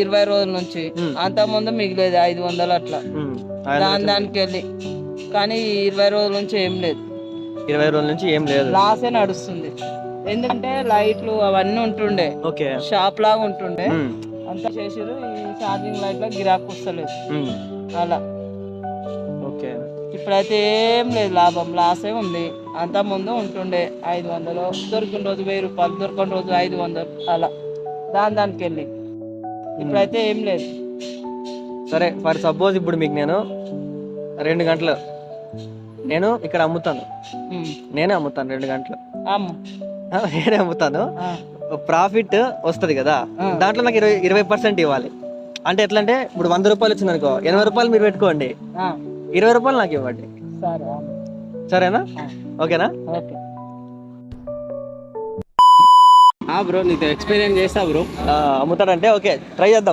20 రోజుల నుంచి. అంత ముందు మిగిలేదు 500 అట్లా దానికి వెళ్ళి. కానీ 20 రోజుల నుంచి ఏం లేదు. 20 రోజుల నుంచి ఏం లేదు, లాసే నడుస్తుంది. ఎందుకంటే లైట్లు అవన్నీ ఉంటుండే, షాప్ లాగా ఉంటుండే, అంతా చేసిరు. ఈ ఛార్జింగ్ లైట్ లో గిరాకు వస్తలేదు అలా. ఇప్పుడైతే ఏం లేదు, లాభం లాసే ఉంది. అంత ముందు ఉంటుండే 500, దొరికిన రోజు 1000 రూపాయలు, దొరికిన రోజు 500 అలా దానికి వెళ్ళి. ఇప్పుడైతే ఏం లేదు. సరే ఫర్ సపోజ్ ఇప్పుడు మీకు నేను 2 గంటలు నేను ఇక్కడ అమ్ముతాను, నేనే అమ్ముతాను 2 గంటలు నేనే అమ్ముతాను, ప్రాఫిట్ వస్తుంది కదా, దాంట్లో నాకు 20% ఇవ్వాలి. అంటే ఎట్లా అంటే ఇప్పుడు 100 రూపాయలు వచ్చింది అనుకో, 80 రూపాయలు మీరు పెట్టుకోండి, 20 రూపాయలు నాకు ఇవ్వండి. సరేనా? ఓకేనా? బ్రో నీతో ఎక్స్పీరియన్స్ చేస్తా బ్రో. అమ్ముతాడంటే ఓకే, ట్రై చేద్దాం.